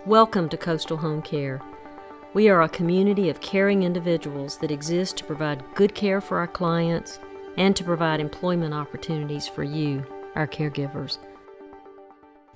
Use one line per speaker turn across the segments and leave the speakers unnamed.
Welcome to Coastal Home Care. We are a community of caring individuals that exist to provide good care for our clients and to provide employment opportunities for you, our caregivers.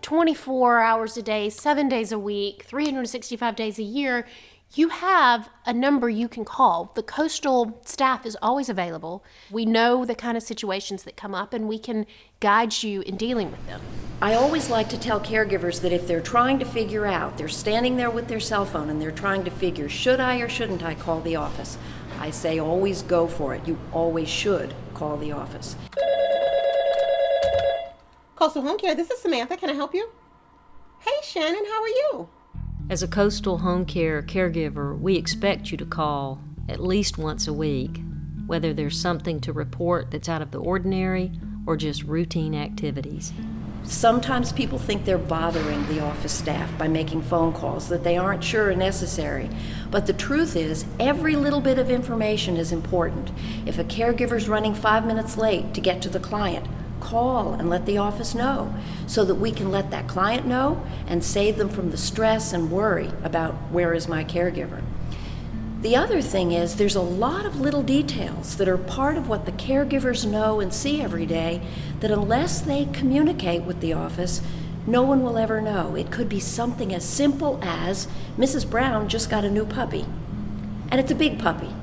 24 hours a day, 7 days a week, 365 days a year, you have a number you can call. The Coastal staff is always available. We know the kind of situations that come up, and we can guide you in dealing with them.
I always like to tell caregivers that if they're trying to figure out, they're standing there with their cell phone and they're trying to figure, should I or shouldn't I call the office? I say always go for it. You always should call the office.
Coastal Home Care, this is Samantha. Can I help you? Hey, Shannon, how are you?
As a Coastal Home Care caregiver, we expect you to call at least once a week, whether there's something to report that's out of the ordinary or just routine activities.
Sometimes people think they're bothering the office staff by making phone calls that they aren't sure are necessary. But the truth is, every little bit of information is important. If a caregiver's running 5 minutes late to get to the client, call and let the office know so that we can let that client know and save them from the stress and worry about where is my caregiver. The other thing is there's a lot of little details that are part of what the caregivers know and see every day that unless they communicate with the office, no one will ever know. It could be something as simple as Mrs. Brown just got a new puppy, and it's a big puppy.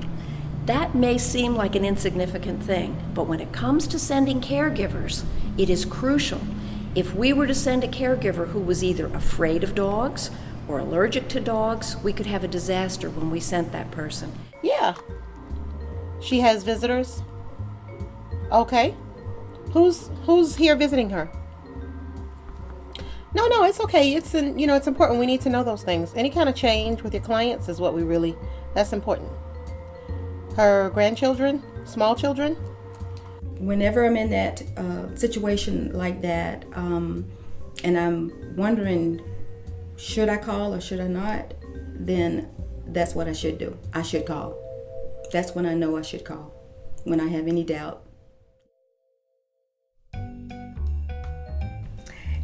That may seem like an insignificant thing, but when it comes to sending caregivers, it is crucial. If we were to send a caregiver who was either afraid of dogs or allergic to dogs, we could have a disaster when we sent that person.
Yeah. She has visitors? Okay. Who's here visiting her? No, it's okay. It's important. We need to know those things. Any kind of change with your clients is that's important. Her grandchildren, small children?
Whenever I'm in that situation like that, and I'm wondering, should I call or should I not, then that's what I should do. I should call. That's when I know I should call, when I have any doubt.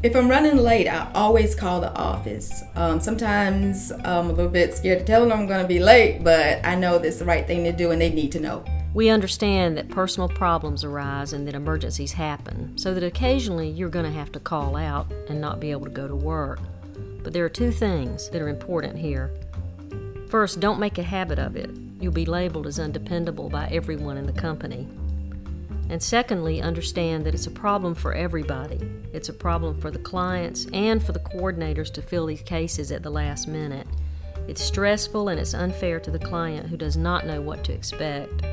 If I'm running late, I always call the office. Sometimes I'm a little bit scared to tell them I'm going to be late, but I know that's the right thing to do and they need to know.
We understand that personal problems arise and that emergencies happen, so that occasionally you're going to have to call out and not be able to go to work. But there are two things that are important here. First, don't make a habit of it. You'll be labeled as undependable by everyone in the company. And secondly, understand that it's a problem for everybody. It's a problem for the clients and for the coordinators to fill these cases at the last minute. It's stressful and it's unfair to the client who does not know what to expect.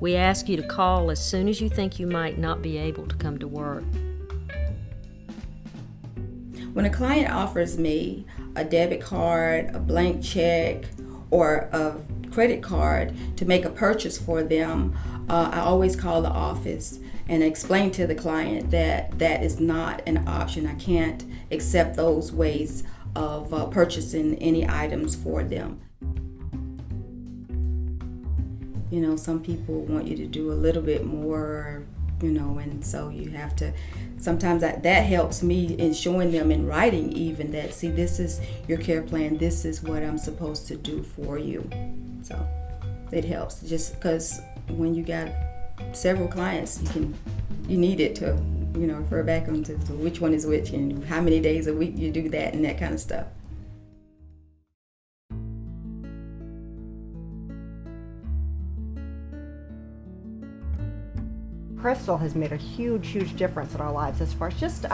We ask you to call as soon as you think you might not be able to come to work.
When a client offers me a debit card, a blank check, or a credit card to make a purchase for them, I always call the office and explain to the client that that is not an option. I can't accept those ways of purchasing any items for them. You know, some people want you to do a little bit more, and so you have to, sometimes that helps me in showing them in writing even that, see, this is your care plan, this is what I'm supposed to do for you. So it helps, just because when you got several clients, you need it to, refer back on to which one is which and how many days a week you do that and that kind of stuff.
Crystal has made a huge difference in our lives as far as just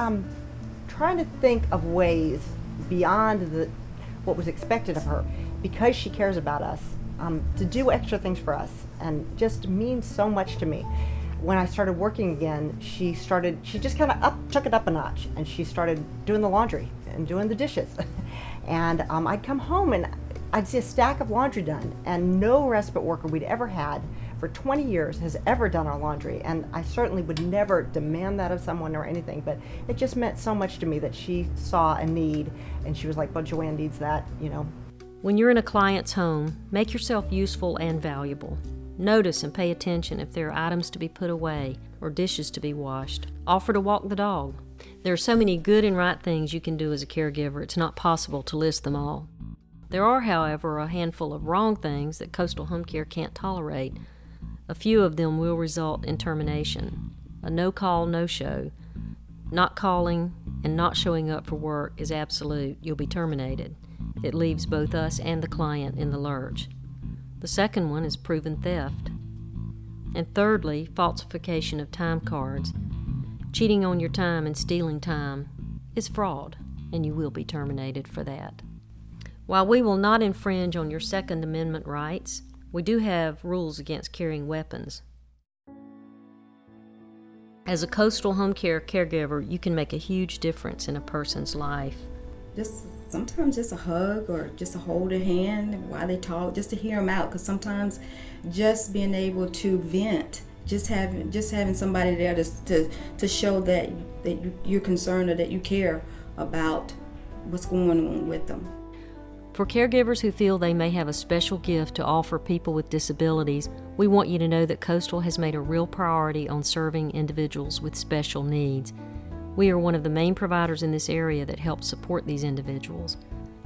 trying to think of ways beyond what was expected of her, because she cares about us, to do extra things for us, and just means so much to me. When I started working again, she just kind of took it up a notch, and she started doing the laundry and doing the dishes. And I'd come home and I'd see a stack of laundry done, and no respite worker we'd ever had for 20 years has ever done our laundry, and I certainly would never demand that of someone or anything, but it just meant so much to me that she saw a need and she was like, well, Joanne needs that,
When you're in a client's home, make yourself useful and valuable. Notice and pay attention if there are items to be put away or dishes to be washed. Offer to walk the dog. There are so many good and right things you can do as a caregiver, it's not possible to list them all. There are, however, a handful of wrong things that Coastal Home Care can't tolerate. A few of them will result in termination. A no-call, no-show. Not calling and not showing up for work is absolute. You'll be terminated. It leaves both us and the client in the lurch. The second one is proven theft. And thirdly, falsification of time cards. Cheating on your time and stealing time is fraud, and you will be terminated for that. While we will not infringe on your Second Amendment rights, we do have rules against carrying weapons. As a Coastal Home Care caregiver, you can make a huge difference in a person's life.
Sometimes just a hug or just to hold their hand while they talk, just to hear them out. Because sometimes just being able to vent, just having somebody there to show that you're concerned or that you care about what's going on with them.
For caregivers who feel they may have a special gift to offer people with disabilities, we want you to know that Coastal has made a real priority on serving individuals with special needs. We are one of the main providers in this area that help support these individuals.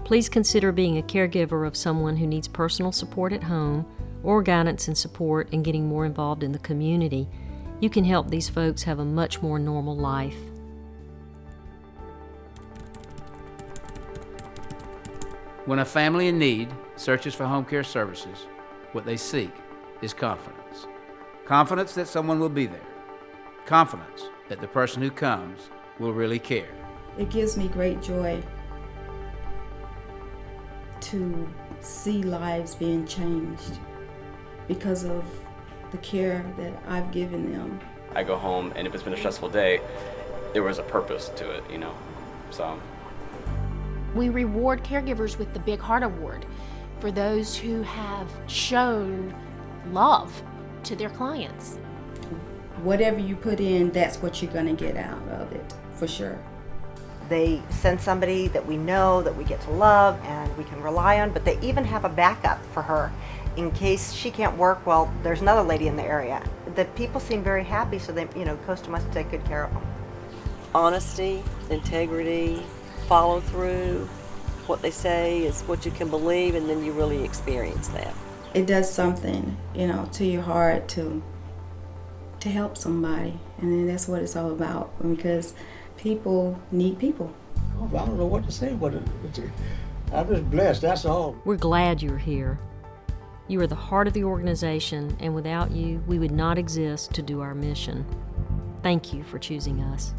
Please consider being a caregiver of someone who needs personal support at home or guidance and support and getting more involved in the community. You can help these folks have a much more normal life.
When a family in need searches for home care services, what they seek is confidence. Confidence that someone will be there. Confidence that the person who comes will really care.
It gives me great joy to see lives being changed because of the care that I've given them.
I go home, and if it's been a stressful day, there was a purpose to it, so.
We reward caregivers with the Big Heart Award for those who have shown love to their clients.
Whatever you put in, that's what you're going to get out of it, for sure.
They send somebody that we know, that we get to love, and we can rely on, but they even have a backup for her. In case she can't work, well, there's another lady in the area. The people seem very happy, so they, Coastal must take good care of them.
Honesty, integrity, follow through. What they say is what you can believe, and then you really experience that.
It does something, to your heart to help somebody, and then that's what it's all about, because people need people.
I don't know what to say, but I'm just blessed, that's all.
We're glad you're here. You are the heart of the organization, and without you, we would not exist to do our mission. Thank you for choosing us.